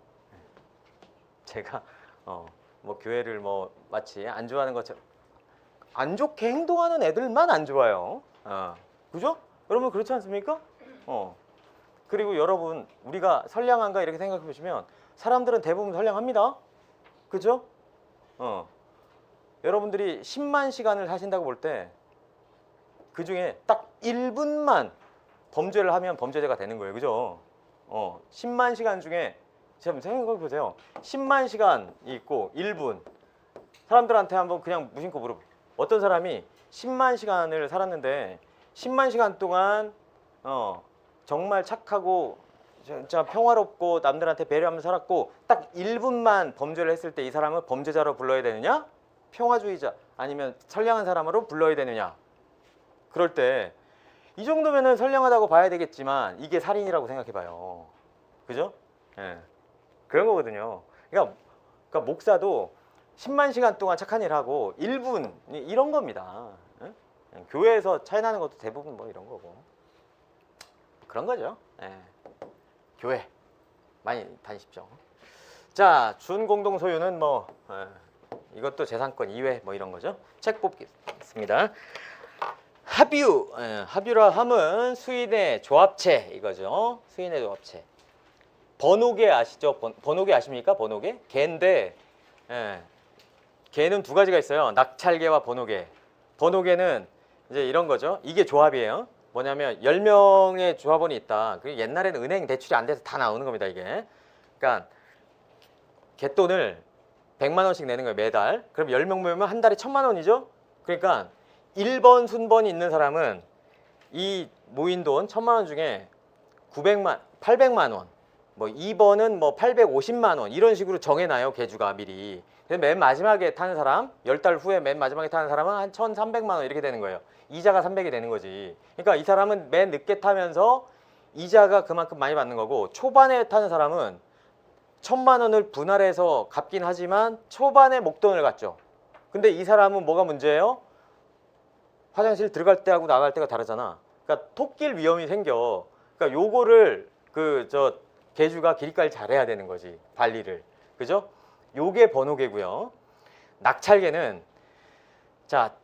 제가 뭐 교회를 뭐 마치 안 좋아하는 것처럼 안 좋게 행동하는 애들만 안 좋아요. 그죠? 여러분 그렇지 않습니까? 그리고 여러분 우리가 선량한가 이렇게 생각해 보시면 사람들은 대부분 선량합니다. 그죠? 여러분들이 10만 시간을 사신다고 볼 때 그 중에 딱 1분만 범죄를 하면 범죄자가 되는 거예요. 그죠? 10만 시간 중에 제가 생각해 보세요. 10만 시간이 있고 1분. 사람들한테 한번 그냥 무심코 물어보세요. 어떤 사람이 10만 시간을 살았는데 10만 시간 동안 정말 착하고 진짜 평화롭고 남들한테 배려하면서 살았고 딱 1분만 범죄를 했을 때 이 사람을 범죄자로 불러야 되느냐? 평화주의자 아니면 선량한 사람으로 불러야 되느냐? 그럴 때 이 정도면은 선량하다고 봐야 되겠지만 이게 살인이라고 생각해 봐요. 그죠? 예. 그런 거거든요. 그러니까 목사도 10만 시간 동안 착한 일 하고 1분 이런 겁니다. 예? 교회에서 차이 나는 것도 대부분 뭐 이런 거고. 그런 거죠. 예. 교회 많이 다니십시오. 자, 준공동 소유는 뭐 이것도 재산권 이외 뭐 이런 거죠. 책 뽑겠습니다. 합유, 합유라 함은 수인의 조합체 이거죠. 수인의 조합체. 번호계 아시죠? 번호계 아십니까? 번호계? 개인데 개는 두 가지가 있어요. 낙찰계와 번호계. 번호계는 이제 이런 거죠. 이게 조합이에요. 뭐냐면 10명의 조합원이 있다. 그리고 옛날에는 은행 대출이 안 돼서 다 나오는 겁니다. 이게. 그러니까 갯돈을 100만 원씩 내는 거예요. 매달. 그럼 10명 모이면 한 달에 1000만 원이죠. 그러니까 1번 순번이 있는 사람은 이 모인 돈 1000만 원 중에 800만 원, 뭐 2번은 뭐 850만 원 이런 식으로 정해놔요. 계주가 미리. 맨 마지막에 타는 사람, 10달 후에 맨 마지막에 타는 사람은 한 1300만 원 이렇게 되는 거예요. 이자가 300이 되는 거지. 그러니까 이 사람은 맨 늦게 타면서 이자가 그만큼 많이 받는 거고, 초반에 타는 사람은 1000만 원을 분할해서 갚긴 하지만 초반에 목돈을 갚죠. 근데 이 사람은 뭐가 문제예요? 화장실 들어갈 때하고 나갈 때가 다르잖아. 그러니까 토 낄 위험이 생겨. 그러니까 요거를 개주가 길이 관리 잘해야 되는 거지. 관리를. 그죠? 요게 번호개고요. 낙찰개는 자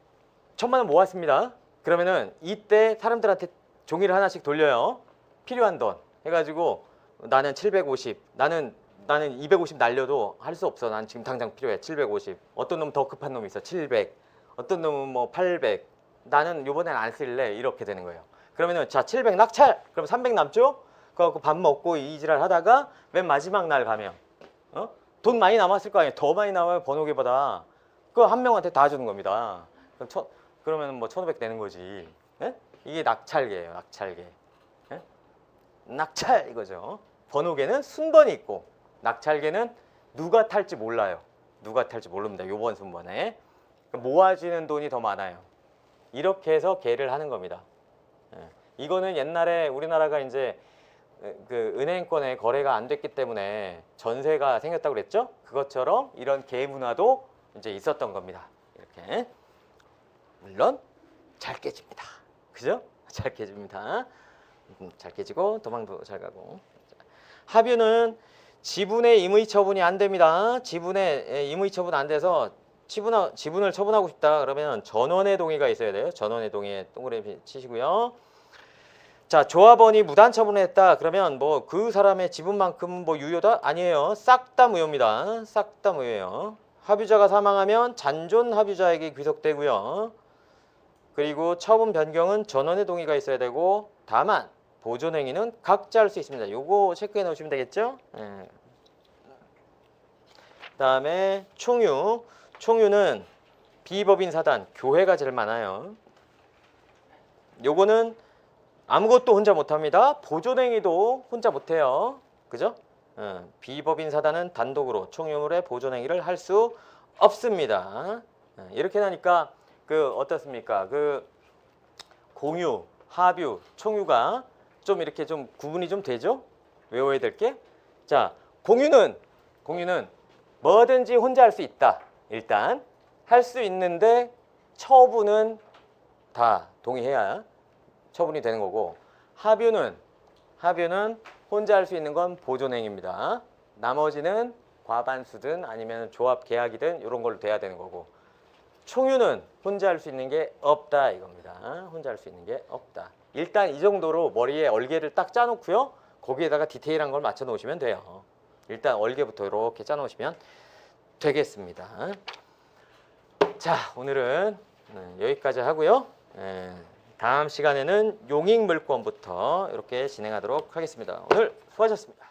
1,000만 원 모았습니다. 그러면은 이때 사람들한테 종이를 하나씩 돌려요. 필요한 돈 해가지고 나는 750, 나는 250 날려도 할 수 없어. 난 지금 당장 필요해. 750. 어떤 놈은 더 급한 놈이 있어. 700. 어떤 놈은 뭐 800. 나는 요번엔 안 쓸래. 이렇게 되는 거예요. 그러면은 자 700 낙찰. 그럼 300 남죠? 그래갖고 밥 먹고 이지랄 하다가 맨 마지막 날 가면 돈 많이 남았을 거 아니에요. 더 많이 남아요. 번호개보다. 그거 한 명한테 다 주는 겁니다. 그러면 뭐 1,500 되는 거지. 예? 이게 낙찰개예요. 낙찰개. 예? 낙찰 이거죠. 번호개는 순번이 있고 낙찰개는 누가 탈지 몰라요. 누가 탈지 모릅니다. 요번 순번에 모아지는 돈이 더 많아요. 이렇게 해서 개를 하는 겁니다. 예. 이거는 옛날에 우리나라가 이제 그 은행권에 거래가 안 됐기 때문에 전세가 생겼다고 그랬죠? 그것처럼 이런 개 문화도 이제 있었던 겁니다. 이렇게. 물론 잘 깨집니다. 그죠? 잘 깨집니다. 잘 깨지고 도망도 잘 가고. 합유는 지분의 임의 처분이 안 됩니다. 지분의 임의 처분 안 돼서 지분을 처분하고 싶다 그러면 전원의 동의가 있어야 돼요. 전원의 동의에 동그라미 치시고요. 자, 조합원이 무단 처분했다 그러면 뭐 그 사람의 지분만큼 뭐 유효다? 아니에요. 싹 다 무효입니다. 싹 다 무효예요. 합유자가 사망하면 잔존 합유자에게 귀속되고요. 그리고 처분 변경은 전원의 동의가 있어야 되고 다만 보존행위는 각자 할 수 있습니다. 요거 체크해 놓으시면 되겠죠? 예. 그다음에 총유. 총유는 비법인 사단, 교회가 제일 많아요. 요거는 아무것도 혼자 못합니다. 보존행위도 혼자 못해요. 그죠? 비법인 사단은 단독으로 총유물의 보존행위를 할 수 없습니다. 이렇게 하니까 어떻습니까? 공유, 합유, 총유가 좀 이렇게 좀 구분이 좀 되죠? 외워야 될 게. 자, 공유는 뭐든지 혼자 할 수 있다. 일단 할 수 있는데 처분은 다 동의해야 처분이 되는 거고, 합유는 혼자 할 수 있는 건 보존행위입니다. 나머지는 과반수든 아니면 조합 계약이든 이런 걸로 돼야 되는 거고, 총유는 혼자 할 수 있는 게 없다 이겁니다. 혼자 할 수 있는 게 없다. 일단 이 정도로 머리에 얼개를 딱 짜놓고요. 거기에다가 디테일한 걸 맞춰 놓으시면 돼요. 일단 얼개부터 이렇게 짜 놓으시면 되겠습니다. 자, 오늘은 여기까지 하고요. 다음 시간에는 용익물권부터 이렇게 진행하도록 하겠습니다. 오늘 수고하셨습니다.